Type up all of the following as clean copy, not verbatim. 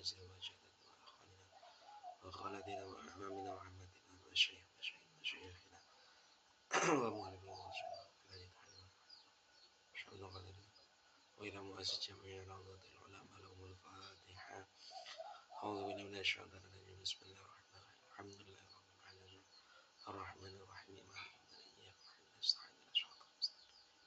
وأزل وجدنا وأخواننا وخالدنا وأعمامنا وعماتنا ومشايخنا ومؤلف المرسلين وإلى مؤسس جميع روضة العلماء لهم الفاتحة. أعوذ بالله من الشيطان الرجيم. بسم الله الرحمن الرحيم. الحمد لله رب العالمين الرحمن الرحيم مالك يوم الدين إياك نعبد وإياك نستعين اهدنا الصراط المستقيم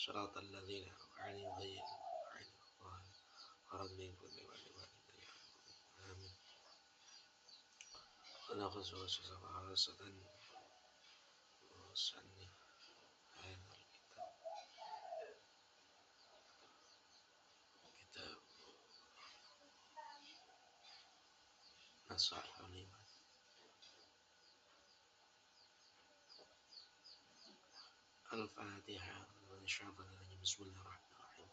صراط الذين أنعمت عليهم غير المغضوب عليهم ولا الضالين آمين. ونأخذ وسوسة وسني هذا الكتاب كتاب نصر الإيمان. الفاتحة. بسم الله الرحمن الرحيم.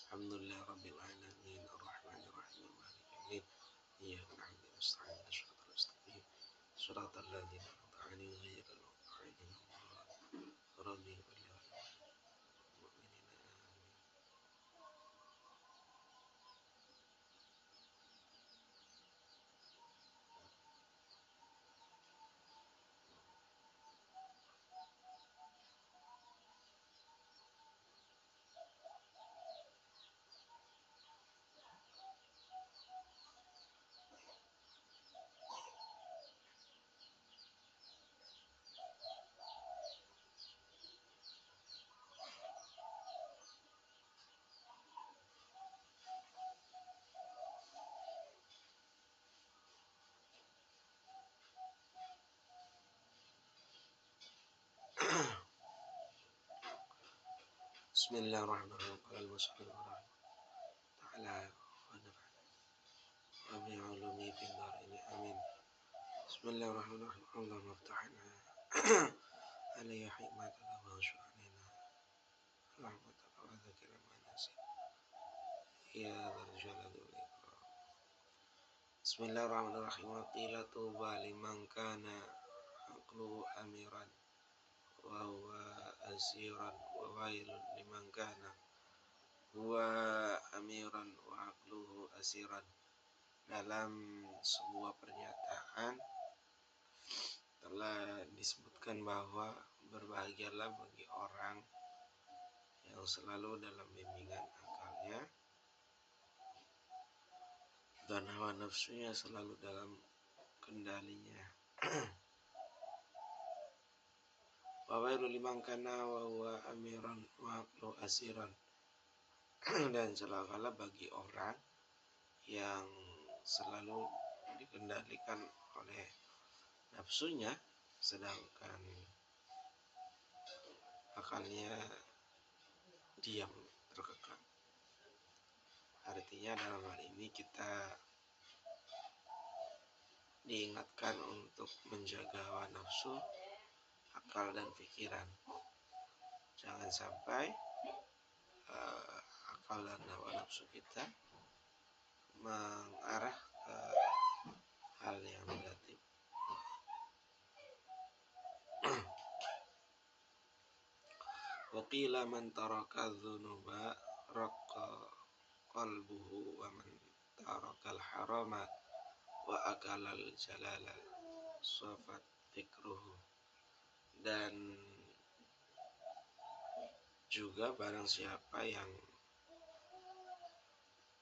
الحمد لله رب العالمين الرحمن الرحيم مالك يوم الدين إياك نعبد وإياك نستعين اهدنا الصراط المستقيم صراط الذين أنعمت عليهم غير المغضوب عليهم ولا الضالين بسم الله الرحمن الرحيم. قال المصنف رحمه تعالى ونفعنا وبعلومه في الدارين آمين. بسم الله الرحمن الرحيم. اللهم افتحنا علي حكمتك وانشر علينا رحمتك وذكر ما نسينا يا ذا الجلال والإكرام. بسم الله الرحمن الرحيم. وقيل طوبى لمن كان عقله أميرا وهو أسيرا وويل لمن كان هو amiran wa aqluhu asiran. Dalam sebuah pernyataan telah disebutkan bahwa berbahagialah bagi orang yang selalu dalam bimbingan akalnya dan hawa nafsunya selalu dalam kendalinya. Wa wailu liman kana wa huwa amiran wa aqluhu asiran. Dan celakalah bagi orang yang selalu dikendalikan oleh nafsunya sedangkan akalnya diam terkekang. Artinya dalam hal ini kita diingatkan untuk menjaga hawa nafsu, akal dan pikiran. Jangan sampai akal dan hawa nafsu kita mengarah ke hal yang negatif. Wa qila man taraka dzunuba raqqa qalbuhu wa man taraka al-harama wa akala al-jalala safat fikruhu. Dan juga barang siapa yang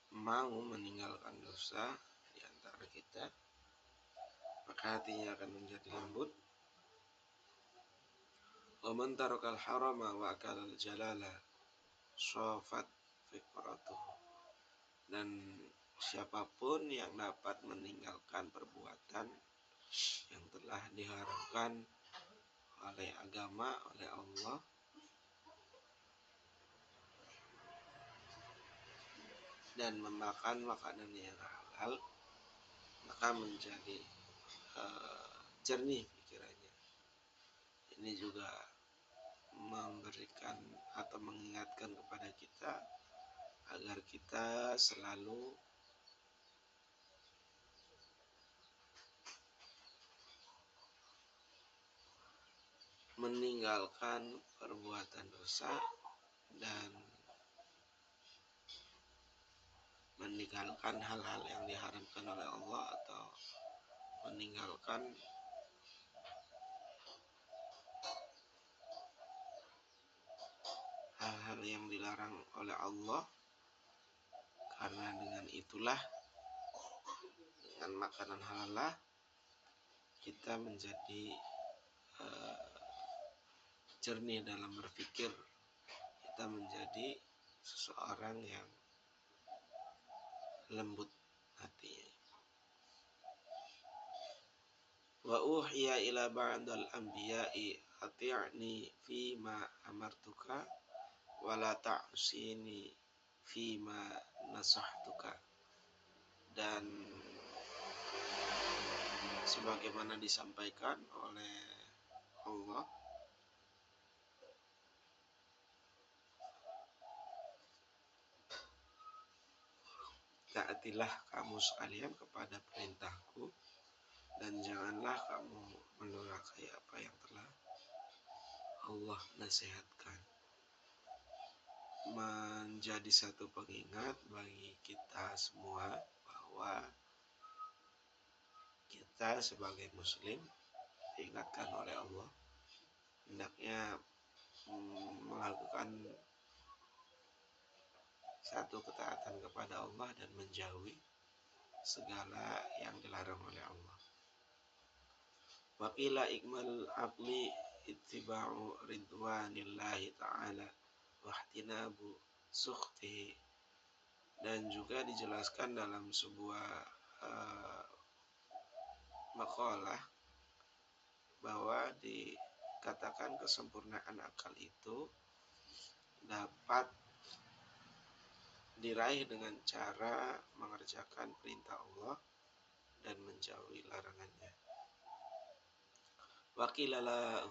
mau meninggalkan dosa di antara kita, maka hatinya akan menjadi lembut. Wa man tarakal harama wa akala al-jalala safat fikratuhu. Dan siapapun yang dapat meninggalkan perbuatan yang telah diharamkan oleh agama, oleh Allah, dan memakan makanan yang halal, maka menjadi jernih pikirannya. Ini juga memberikan atau mengingatkan kepada kita agar kita selalu meninggalkan perbuatan dosa dan meninggalkan hal-hal yang diharamkan oleh Allah atau meninggalkan hal-hal yang dilarang oleh Allah, karena dengan itulah, dengan makanan halal lah kita menjadi jernih dalam berpikir, kita menjadi seseorang yang lembut hatinya. Wa uhiya ila ba'dal anbiya'i ati'ni fi ma amartuka wa la ta'sini fi ma nasahtuka. Dan sebagaimana disampaikan oleh Allah, taatilah kamu sekalian kepada perintahku dan janganlah kamu mendurhakai apa yang telah Allah nasihatkan. Menjadi satu pengingat bagi kita semua bahwa kita sebagai muslim diingatkan oleh Allah hendaknya melakukan satu ketaatan kepada Allah dan menjauhi segala yang dilarang oleh Allah. Wa qila ikmal aqli ittiba'u ridwanillahi ta'ala wa ihtinabu sukhtihi. Dan juga dijelaskan dalam sebuah makalah bahwa dikatakan kesempurnaan akal itu dapat diraih dengan cara mengerjakan perintah Allah dan menjauhi larangannya. Wa qila la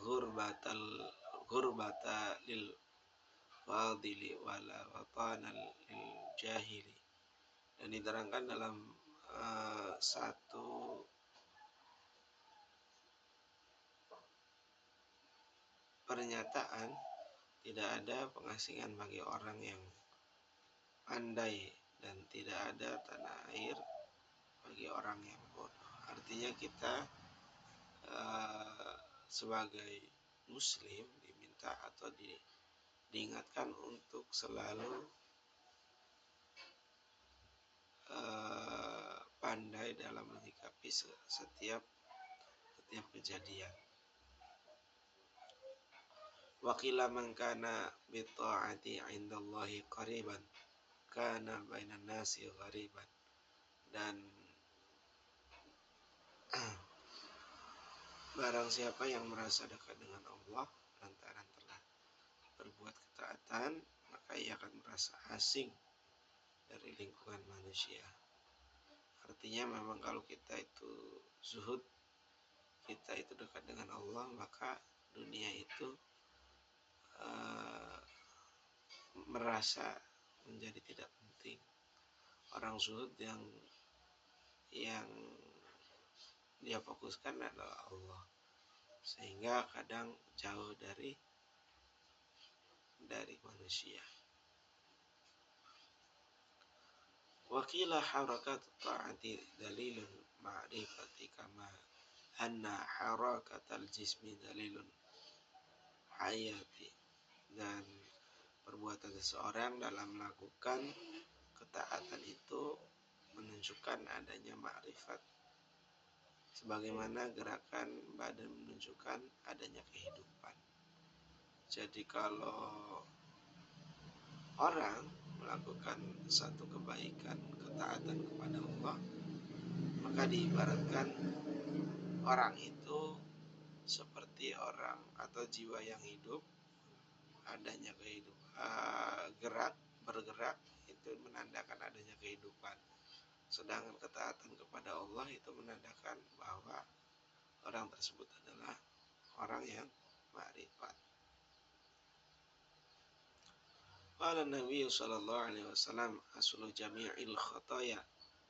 ghurbata lil fadili wala watana lil jahili. Dan diterangkan dalam satu pernyataan, tidak ada pengasingan bagi orang yang pandai dan tidak ada tanah air bagi orang yang bodoh. Artinya kita sebagai muslim diminta atau diingatkan untuk selalu pandai dalam menyikapi setiap kejadian. Wa qila man kana bi ta'ati 'indallahi qariban kana bainan nasi ghariban. Dan barang siapa yang merasa dekat dengan Allah lantaran telah berbuat ketaatan, maka ia akan merasa asing dari lingkungan manusia. Artinya memang kalau kita itu zuhud, kita itu dekat dengan Allah, maka dunia itu merasa menjadi tidak penting. Orang zuhud yang dia fokuskan adalah Allah, sehingga kadang jauh dari manusia. Wa qila harakatu ta'ati dalilun ma'rifati kama anna harakatal jismi dalilun hayati. Dan perbuatan seseorang dalam melakukan ketaatan itu menunjukkan adanya ma'rifat, sebagaimana gerakan badan menunjukkan adanya kehidupan. Jadi kalau orang melakukan satu kebaikan, ketaatan kepada Allah, maka diibaratkan orang itu seperti orang atau jiwa yang hidup, adanya kehidupan, bergerak itu menandakan adanya kehidupan. Sedangkan ketaatan kepada Allah itu menandakan bahwa orang tersebut adalah orang yang ma'rifat. Qala Nabi sallallahu alaihi wasallam aslu jami'il khataya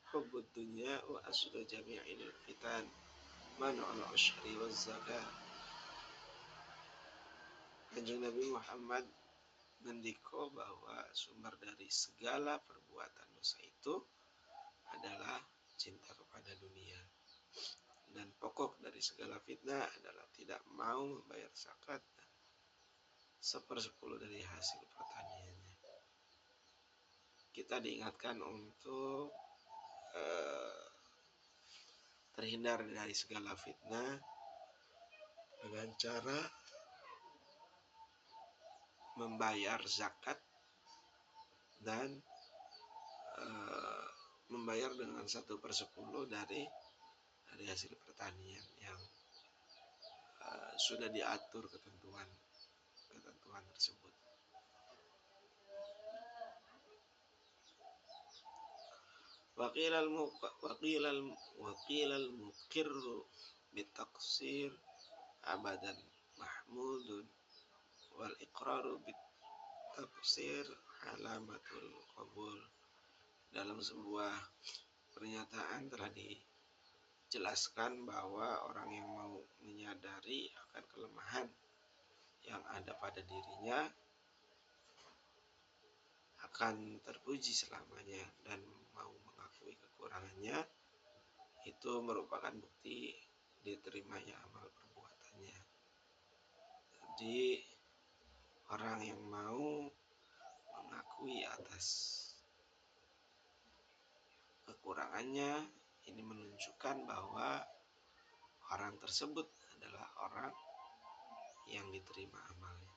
hubbud dunya wa aslu jami'il fitan man'ul usyri waz zakah. Kanjeng Nabi Muhammad mendiko bahwa sumber dari segala perbuatan dosa itu adalah cinta kepada dunia. Dan pokok dari segala fitnah adalah tidak mau membayar zakat 1/10 dari hasil pertaniannya. Kita diingatkan untuk terhindar dari segala fitnah dengan cara membayar zakat dan membayar dengan 1/10 dari hasil pertanian yang sudah diatur ketentuan tersebut. Waqilal muqirru bitaqsir abadan mahmudun wal iqraru bitaqsir alamatul qabul. Dalam sebuah pernyataan telah dijelaskan bahwa orang yang mau menyadari akan kelemahan yang ada pada dirinya akan terpuji selamanya, dan mau mengakui kekurangannya itu merupakan bukti diterimanya amal perbuatannya. Jadi orang yang mau mengakui atas kekurangannya ini menunjukkan bahwa orang tersebut adalah orang yang diterima amalnya.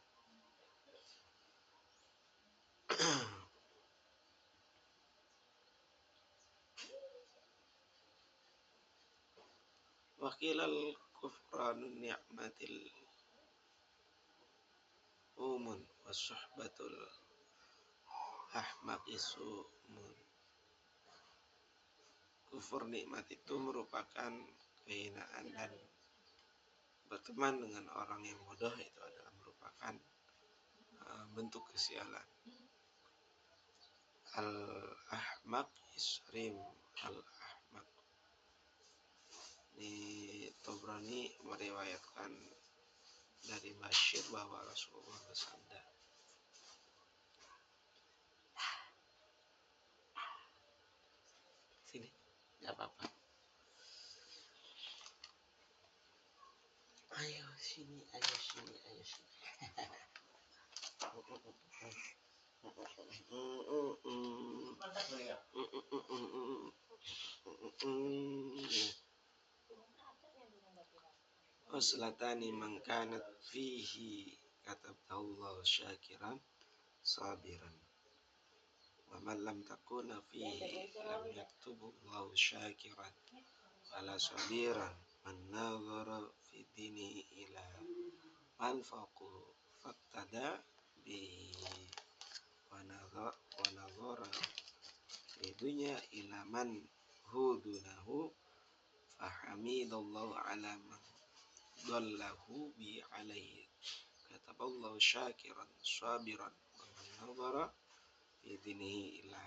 Waqilal kufranun ni'matil umun wasuhbatul ahmaqi su'mun. Kufur nikmat itu merupakan kehinaan, dan berteman dengan orang yang bodoh itu adalah merupakan bentuk kesialan. Al-ahmaq isrim al-ahmaq. Di Tabrani meriwayatkan dari Bashir bahwa Rasulullah bersabda, sini, nggak apa-apa. Ayo sini. Waslatani man kanat fihi katabahullahu syakiran sabiran wa man lam takuna fihi lam yaktubullahu syakiran wala sabiran man nazara fi dini ila man faqu faktada bi wa nazara fi dunya ila man hudunahu fahamidallahu ala man dallahu bi alaihi kataballahu syakiran sabiran wa man nazara fi dinihi ila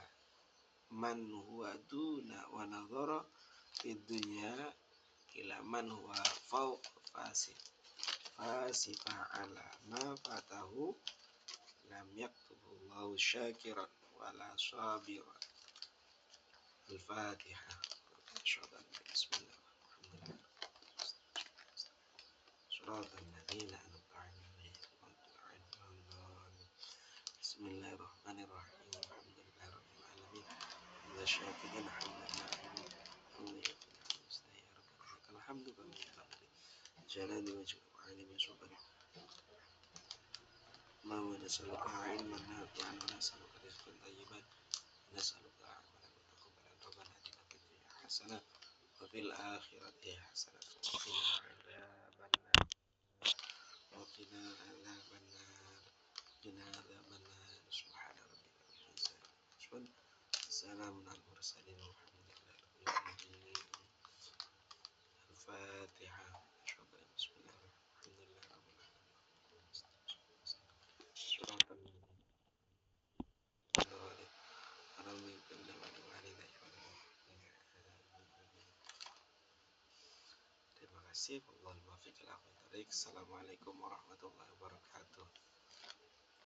man huwa duna wa nazara fi dunya ila man huwa fawq fasifa ala ma fatahu lam yaktubullahu syakiran wala sabiran. Al-Fatihah. Bismillahirrahmanirrahim. Suratul ladzina an'amta 'alaihim ghairil maghdubi 'alaihim. Bismillahirrahmanirrahim. Alhamdulillahirabbil alamin. Wasyakirin hamdan alhamdu jalali wajhi wa alimi subhanahu wa nas'aluka ilman nafi'an wa nas'aluka rizqan thayyiban wa nas'aluka amalan mutaqabbalan. Rabbana atina fid dunya hasanah wa fil akhirati hasanah wa qina adzabannar. Subhana rabbika rabbil izzati amma yasifun. Salamun alal mursalin walhamdulillahi rabbil alamin. Al-Fatihah. Bismillahirrahmanirrahim. Suratul Terima kasih. Assalamualaikum warahmatullahi wabarakatuh.